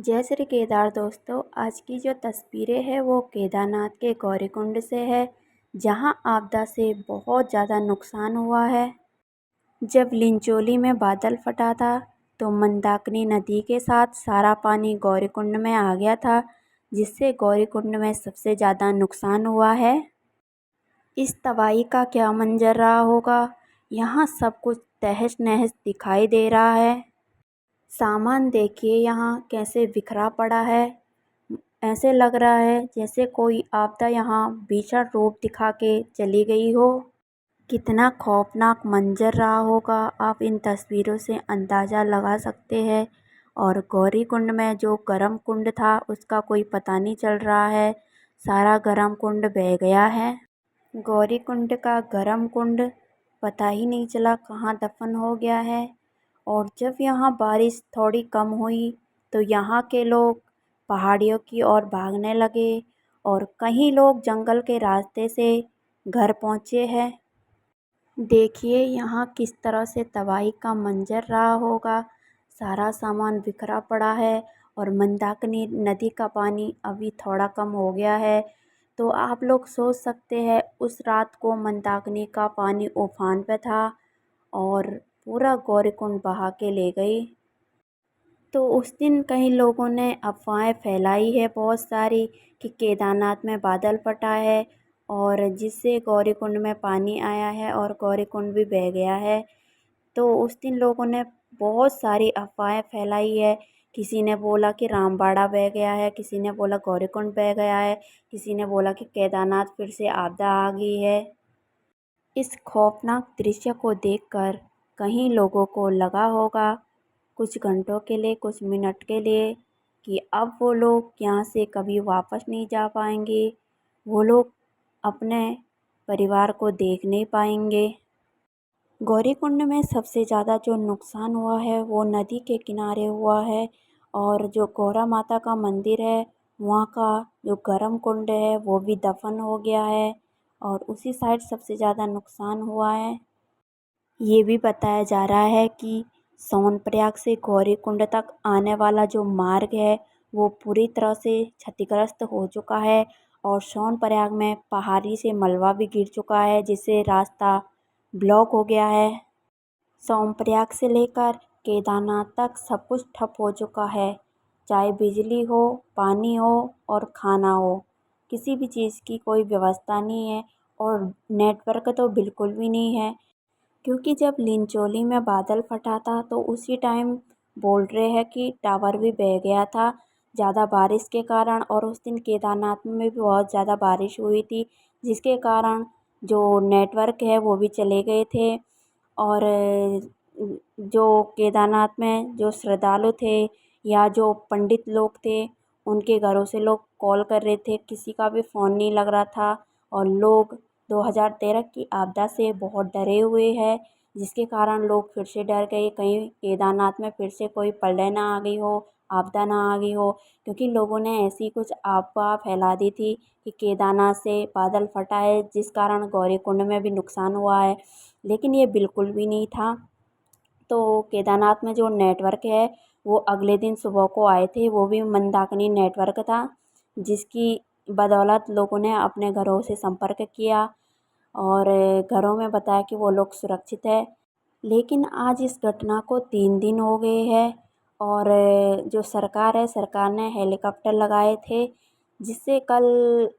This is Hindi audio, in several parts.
जय श्री केदार दोस्तों। आज की जो तस्वीरें हैं वो केदारनाथ के गौरीकुंड से है, जहां आपदा से बहुत ज़्यादा नुकसान हुआ है। जब लिंचोली में बादल फटा था तो मंदाकिनी नदी के साथ सारा पानी गौरीकुंड में आ गया था, जिससे गौरीकुंड में सबसे ज़्यादा नुकसान हुआ है। इस तबाही का क्या मंजर रहा होगा। यहाँ सब कुछ तहस नहस दिखाई दे रहा है। सामान देखिए यहाँ कैसे बिखरा पड़ा है। ऐसे लग रहा है जैसे कोई आपदा यहाँ भीषण रूप दिखा के चली गई हो। कितना खौफनाक मंजर रहा होगा, आप इन तस्वीरों से अंदाज़ा लगा सकते हैं। और गौरीकुंड में जो गर्म कुंड था उसका कोई पता नहीं चल रहा है, सारा गर्म कुंड बह गया है। गौरीकुंड का गर्म कुंड पता ही नहीं चला कहाँ दफन हो गया है। और जब यहाँ बारिश थोड़ी कम हुई तो यहाँ के लोग पहाड़ियों की ओर भागने लगे और कई लोग जंगल के रास्ते से घर पहुँचे हैं। देखिए यहाँ किस तरह से तबाही का मंजर रहा होगा। सारा सामान बिखरा पड़ा है और मंदाकिनी नदी का पानी अभी थोड़ा कम हो गया है। तो आप लोग सोच सकते हैं उस रात को मंदाकिनी का पानी उफान पे था और पूरा गौरीकुंड बहा के ले गई। तो उस दिन कई लोगों ने अफवाहें फैलाई है बहुत सारी कि केदारनाथ में बादल फटा है और जिससे गौरीकुंड में पानी आया है और गौरीकुंड भी बह गया है। तो उस दिन लोगों ने बहुत सारी अफवाहें फैलाई है। किसी ने बोला कि रामबाड़ा बह गया है, किसी ने बोला गौरीकुंड बह गया है, किसी ने बोला कि केदारनाथ फिर से आपदा आ गई है। इस खौफनाक दृश्य को देखकर कई लोगों को लगा होगा कुछ घंटों के लिए, कुछ मिनट के लिए, कि अब वो लोग यहाँ से कभी वापस नहीं जा पाएंगे। वो लोग अपने परिवार को देख नहीं पाएंगे। गौरीकुंड में सबसे ज़्यादा जो नुकसान हुआ है वो नदी के किनारे हुआ है। और जो गौरा माता का मंदिर है वहाँ का जो गर्म कुंड है वो भी दफन हो गया है और उसी साइड सबसे ज़्यादा नुकसान हुआ है। ये भी बताया जा रहा है कि सोनप्रयाग से गौरीकुंड तक आने वाला जो मार्ग है वो पूरी तरह से क्षतिग्रस्त हो चुका है और सोनप्रयाग में पहाड़ी से मलबा भी गिर चुका है, जिससे रास्ता ब्लॉक हो गया है। सोनप्रयाग से लेकर केदारनाथ तक सब कुछ ठप हो चुका है, चाहे बिजली हो, पानी हो और खाना हो, किसी भी चीज़ की कोई व्यवस्था नहीं है। और नेटवर्क तो बिल्कुल भी नहीं है, क्योंकि जब लिंचोली में बादल फटा था तो उसी टाइम बोल रहे हैं कि टावर भी बह गया था ज़्यादा बारिश के कारण। और उस दिन केदारनाथ में भी बहुत ज़्यादा बारिश हुई थी, जिसके कारण जो नेटवर्क है वो भी चले गए थे। और जो केदारनाथ में जो श्रद्धालु थे या जो पंडित लोग थे उनके घरों से लोग कॉल कर रहे थे, किसी का भी फ़ोन नहीं लग रहा था। और लोग 2013 की आपदा से बहुत डरे हुए हैं, जिसके कारण लोग फिर से डर गए कहीं केदारनाथ में फिर से कोई प्रलय ना आ गई हो, आपदा ना आ गई हो। क्योंकि लोगों ने ऐसी कुछ अफवाह फैला दी थी कि केदारनाथ से बादल फटा है जिस कारण गौरीकुंड में भी नुकसान हुआ है, लेकिन ये बिल्कुल भी नहीं था। तो केदारनाथ में जो नेटवर्क है वो अगले दिन सुबह को आए थे, वो भी मंदाकिनी नेटवर्क था, जिसकी बदौलत लोगों ने अपने घरों से संपर्क किया और घरों में बताया कि वो लोग सुरक्षित है। लेकिन आज इस घटना को 3 दिन हो गए हैं और जो सरकार है, सरकार ने हेलीकॉप्टर लगाए थे, जिससे कल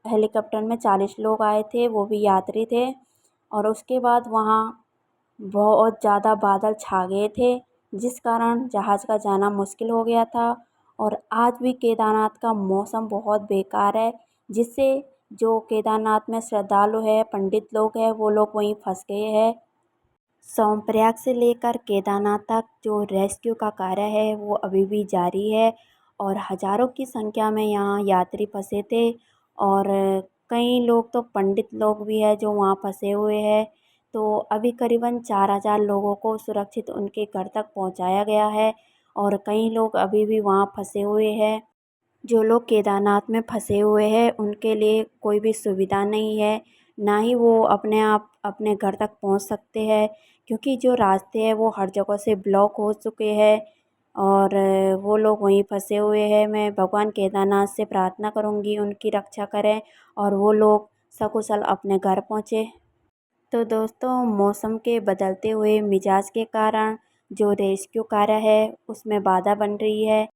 हेलीकॉप्टर में 40 लोग आए थे, वो भी यात्री थे। और उसके बाद वहाँ बहुत ज़्यादा बादल छा गए थे, जिस कारण जहाज़ का जाना मुश्किल हो गया था। और आज भी केदारनाथ का मौसम बहुत बेकार है, जिससे जो केदारनाथ में श्रद्धालु है, पंडित लोग हैं, वो लोग वहीं फंस गए हैं। सोनप्रयाग से लेकर केदारनाथ तक जो रेस्क्यू का कार्य है वो अभी भी जारी है और हज़ारों की संख्या में यहाँ यात्री फंसे थे। और कई लोग तो पंडित लोग भी हैं जो वहाँ फंसे हुए हैं। तो अभी करीबन 4000 लोगों को सुरक्षित उनके घर तक पहुँचाया गया है और कई लोग अभी भी वहाँ फंसे हुए हैं। जो लोग केदारनाथ में फंसे हुए हैं उनके लिए कोई भी सुविधा नहीं है, ना ही वो अपने आप अपने घर तक पहुंच सकते हैं, क्योंकि जो रास्ते हैं वो हर जगह से ब्लॉक हो चुके हैं। और वो लोग वहीं फंसे हुए हैं। मैं भगवान केदारनाथ से प्रार्थना करूँगी उनकी रक्षा करें और वो लोग सकुशल अपने घर पहुँचे। तो दोस्तों, मौसम के बदलते हुए मिजाज के कारण जो रेस्क्यू कार्य है उसमें बाधा बन रही है।